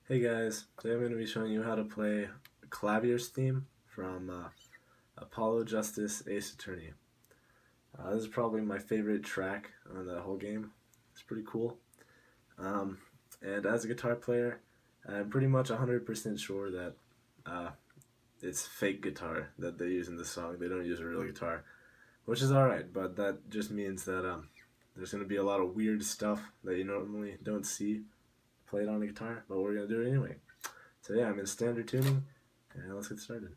Hey guys, today I'm going to be showing you how to play Klavier's theme from Apollo Justice Ace Attorney. This is probably my favorite track on the whole game. It's pretty cool. Um, and as a guitar player, I'm pretty much 100% sure that uh, it's fake guitar that they use in this song. They don't use a real guitar, which is alright, but that just means that there's going to be a lot of weird stuff that you normally don't see played on a guitar, but we're going to do it anyway. So yeah, I'm in standard tuning, and let's get started.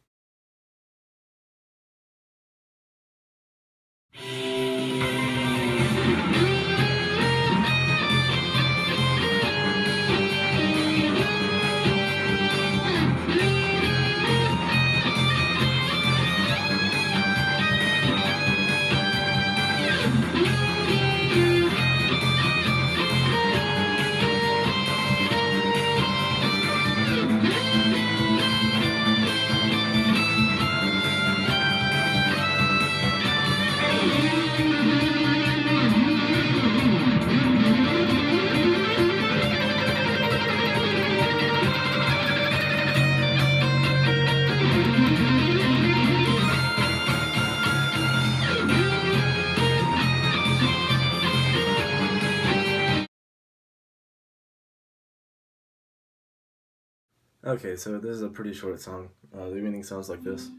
Okay, so this is a pretty short song. The beginning sounds like this.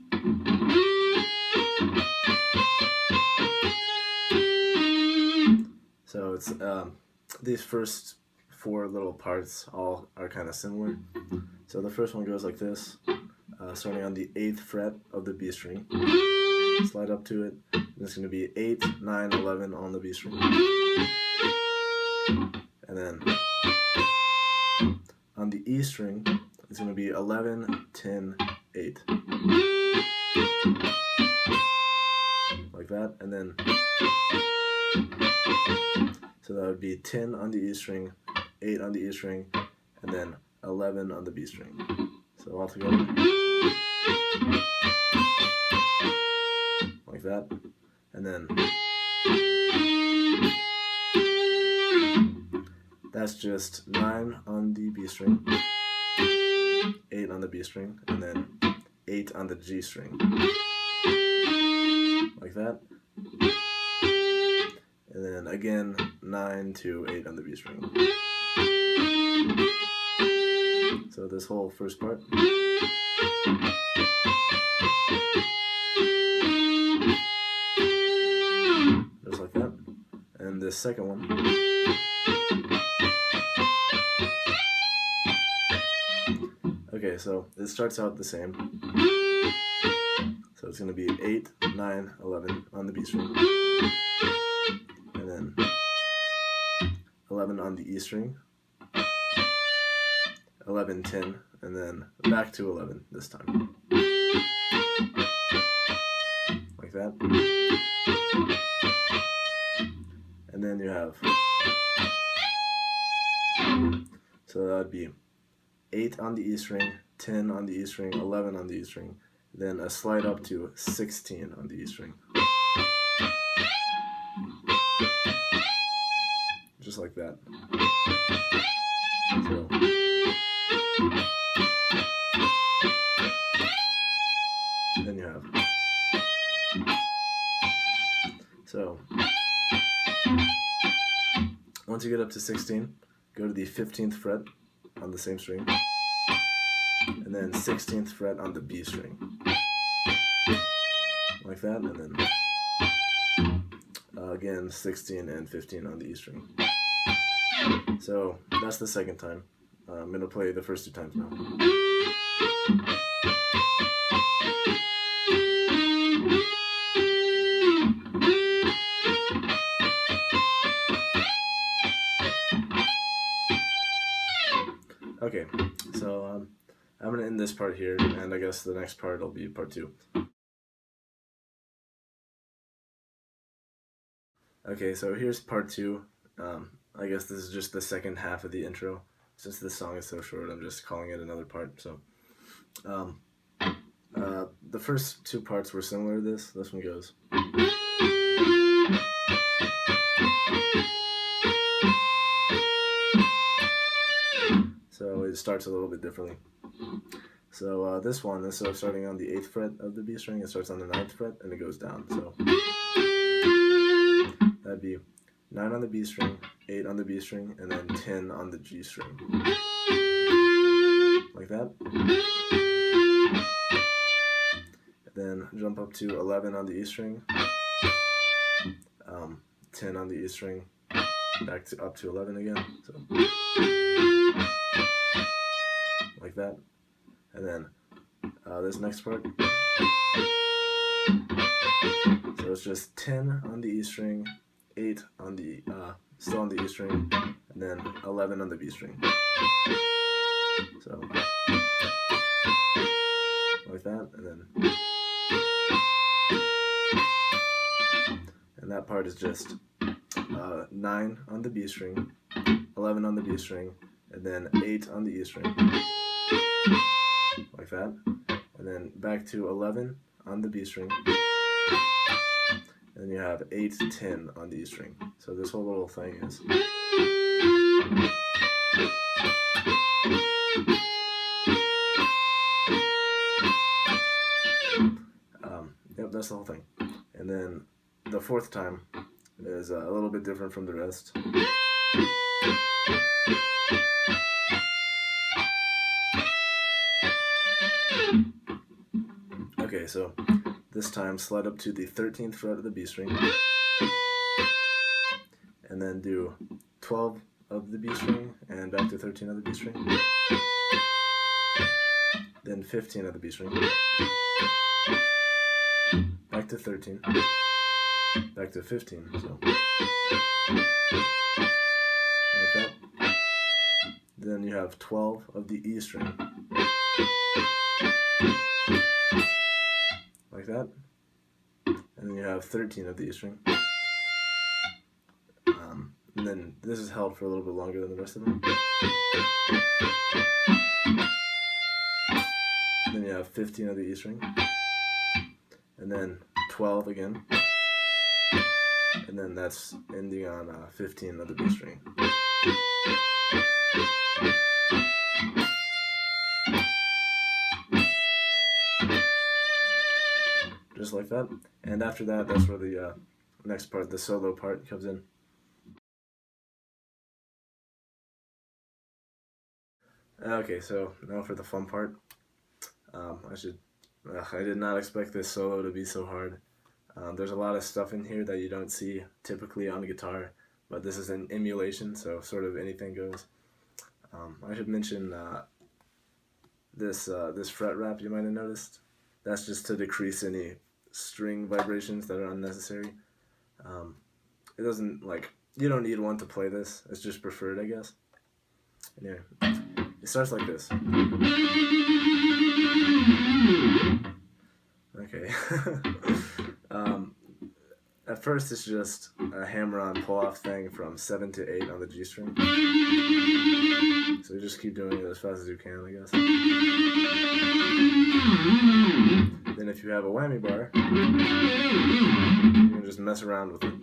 So it's these first four little parts all are kind of similar. So the first one goes like this, starting on the 8th fret of the B string. Slide up to it. And it's going to be 8, 9, 11 on the B string. And then on the E string, it's going to be 11, 10, 8. Like that. And then, so that would be 10 on the E string, 8 on the E string, and then 11 on the B string. So all together. Like that. And then that's just 9 on the B string, 8 on the B string, and then 8 on the G string. Like that. And then again, 9 to 8 on the B string. So this whole first part. Just like that. And this second one. Okay, so it starts out the same. So it's going to be 8, 9, 11 on the B string. And then 11 on the E string. 11, 10, and then back to 11 this time. Like that. And then you have, so that would be 8 on the E string, 10 on the E string, 11 on the E string, then a slide up to 16 on the E string. Just like that. So, then you have, so once you get up to 16, go to the 15th fret on the same string, and then 16th fret on the B string, like that, and then again 16 and 15 on the E string. So that's the second time. I'm going to play the first two times now. Okay, so I'm going to end this part here, and I guess the next part will be part 2. Okay, so here's part 2. I guess this is just the second half of the intro. Since this song is so short, I'm just calling it another part. So, the first two parts were similar to this. This one goes. starts a little bit differently. So this one, instead of starting on the 8th fret of the B string, it starts on the 9th fret and it goes down. So that'd be 9 on the B string, 8 on the B string, and then 10 on the G string. Like that. And then jump up to 11 on the E string, 10 on the E string, back to up to 11 again. So like that. And then this next part. So it's just 10 on the E string, 8 on the still on the E string, and then 11 on the B string. So like that, and that part is just 9 on the B string, 11 on the B string, and then 8 on the E string. Like that. And then back to 11 on the B string. And then you have 8, 10 on the E string. So this whole little thing is. Yep, that's the whole thing. And then the 4th time is a little bit different from the rest. Okay, so this time slide up to the 13th fret of the B string, and then do 12 of the B string, and back to 13 of the B string, then 15 of the B string, back to 13, back to 15, so like that. Then you have 12 of the E string, like that, and then you have 13 of the E string, and then this is held for a little bit longer than the rest of them. Then you have 15 of the E string, and then 12 again, and then that's ending on 15 of the B string. Just like that. And after that, that's where the next part, the solo part, comes in. Okay, so now for the fun part. I did not expect this solo to be so hard. There's a lot of stuff in here that you don't see typically on guitar, but this is an emulation, so sort of anything goes. I should mention this fret wrap you might have noticed. That's just to decrease any string vibrations that are unnecessary. It doesn't, like, you don't need one to play this. It's just preferred, I guess. Anyway, it starts like this. Okay. At first it's just a hammer-on pull-off thing from 7 to 8 on the G string. So you just keep doing it as fast as you can, I guess. Then if you have a whammy bar, you can just mess around with it.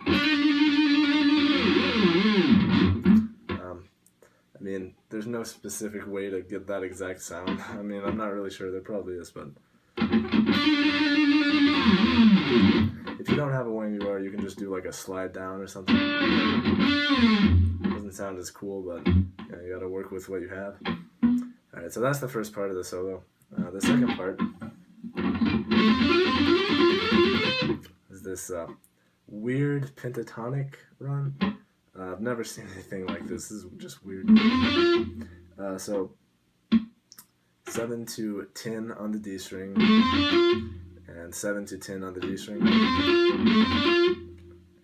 I mean, there's no specific way to get that exact sound. I mean, I'm not really sure. There probably is, but if you don't have a whammy bar, you can just do like a slide down or something. Doesn't sound as cool, but you gotta work with what you have. Alright, so that's the first part of the solo. The second part is this weird pentatonic run. I've never seen anything like this. This is just weird. So 7 to 10 on the D string, and 7 to 10 on the G string.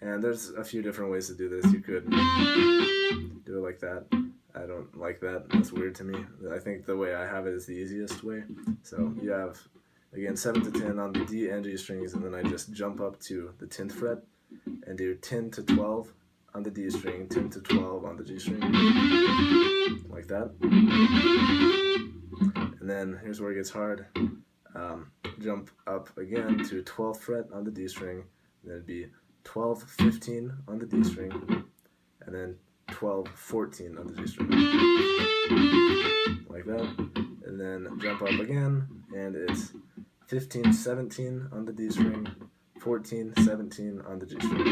And there's a few different ways to do this. You could do it like that. I don't like that. That's weird to me. I think the way I have it is the easiest way. So you have, again, 7 to 10 on the D and G strings, and then I just jump up to the 10th fret and do 10 to 12 on the D string, 10 to 12 on the G string, like that. And then here's where it gets hard. Jump up again to 12th fret on the D string, then it'd be 12, 15 on the D string, and then 12, 14 on the G string. Like that. And then jump up again, and it's 15, 17 on the D string, 14, 17 on the G string.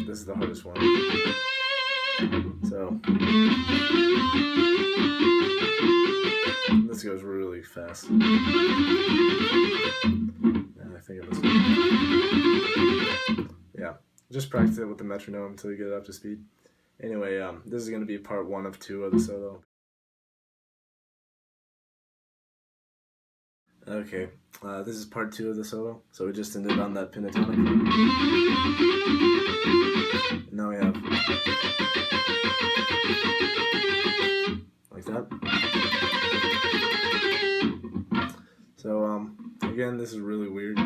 This is the hardest one. So this goes really fast. And I think it was. Yeah, just practice it with the metronome until you get it up to speed. Anyway, this is going to be part 1 of 2 of the solo. Okay, this is part 2 of the solo. So we just ended on that pentatonic. Now we have like that. So again, this is really weird.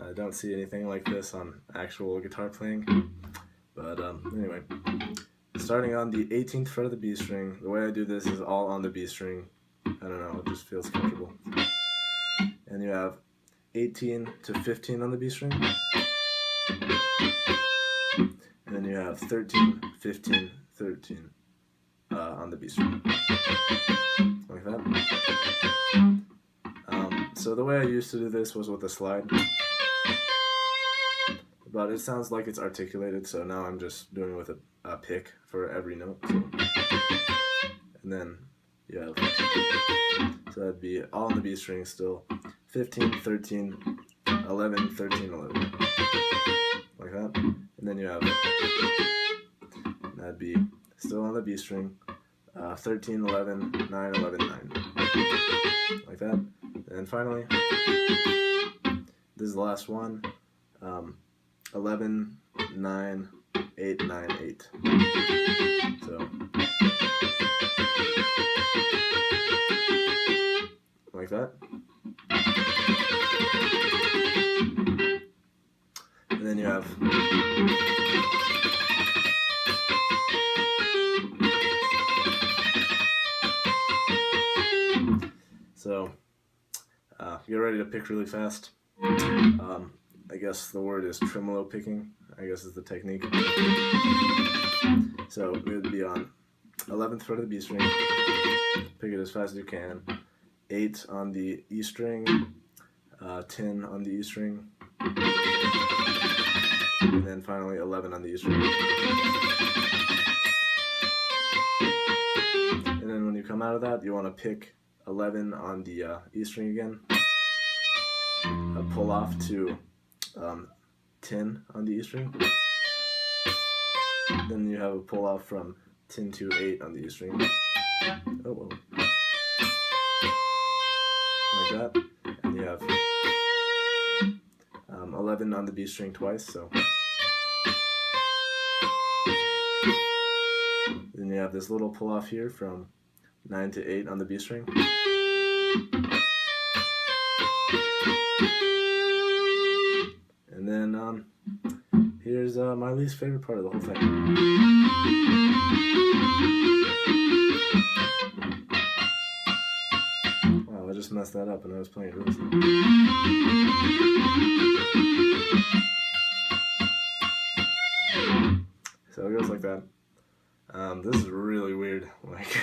I don't see anything like this on actual guitar playing. But anyway, starting on the 18th fret of the B string, the way I do this is all on the B string. I don't know, it just feels comfortable. And you have 18 to 15 on the B string. And then you have 13, 15, 13 on the B string. Like that. So the way I used to do this was with a slide. But it sounds like it's articulated, so now I'm just doing it with a pick for every note. So. And then you have, so that'd be all on the B string still. 15, 13, 11, 13, 11. Like that. And then you have, that'd be still on the B string. 13, 11, 9, 11, 9. Like that. And finally, this is the last one. 11, 9, 8, 9, 8. So, like that. And then you have so get ready to pick really fast. I guess the word is tremolo picking, I guess is the technique. So it would be on 11th fret of the B string, pick it as fast as you can, 8 on the E string, 10 on the E string, and then finally 11 on the E string. And then when you come out of that, you want to pick 11 on the E string again, pull off to 10 on the E string. Then you have a pull off from 10 to 8 on the E string. Oh, whoa. Like that. And you have 11 on the B string twice, so. Then you have this little pull off here from 9 to 8 on the B string. And then here's my least favorite part of the whole thing. Wow, I just messed that up and I was playing it really slow. So it goes like that. This is really weird, like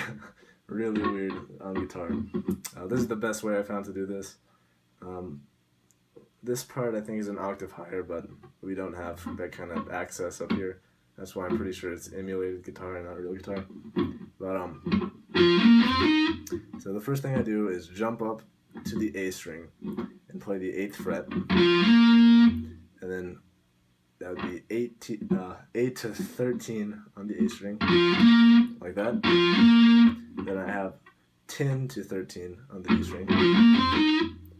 really weird on guitar. This is the best way I found to do this. This part I think is an octave higher, but we don't have that kind of access up here. That's why I'm pretty sure it's emulated guitar and not real guitar. But so the first thing I do is jump up to the A string and play the 8th fret, and then that would be 8 to 13 on the A string, like that. Then I have 10 to 13 on the E string.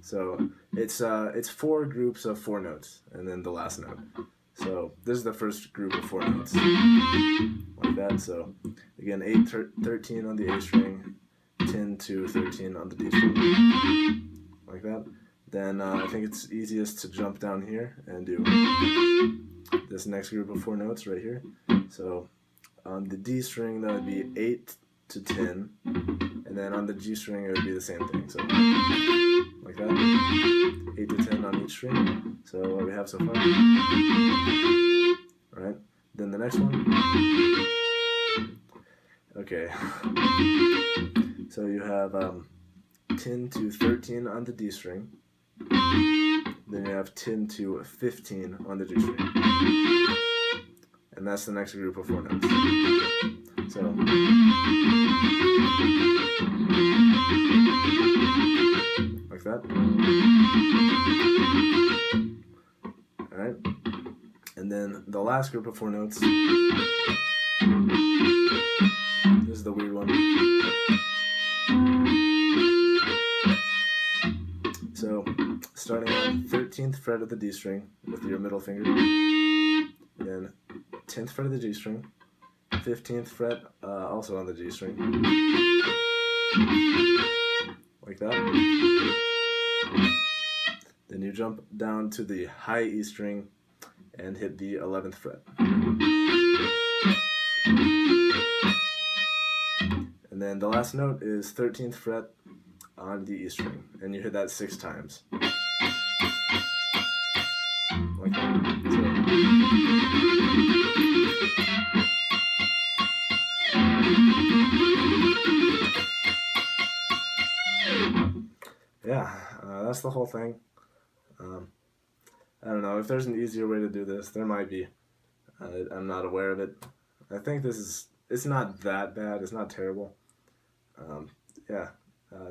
So it's 4 groups of 4 notes, and then the last note. So this is the first group of 4 notes, like that. So again, 8, 13 on the A string, 10 to 13 on the D string, like that. Then I think it's easiest to jump down here and do this next group of 4 notes right here. So on the D string, that would be 8 to 10, and then on the G string, it would be the same thing. So like that, 8 to 10 on each string. So what we have so far, right? then the next one. Okay. So you have 10 to 13 on the D string. Then you have 10 to 15 on the G string. And that's the next group of 4 notes. So, like that. Alright. And then the last group of 4 notes. This is the weird one. So, starting on 13th fret of the D string with your middle finger, then 10th fret of the G string, 15th fret also on the G string, like that. Then you jump down to the high E string and hit the 11th fret. And then the last note is 13th fret on the E string, and you hit that 6 times. Like that. Yeah, that's the whole thing. I don't know if there's an easier way to do this. There might be. I'm not aware of it. I think it's not that bad. It's not terrible. Yeah,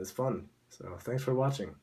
it's fun. So thanks for watching.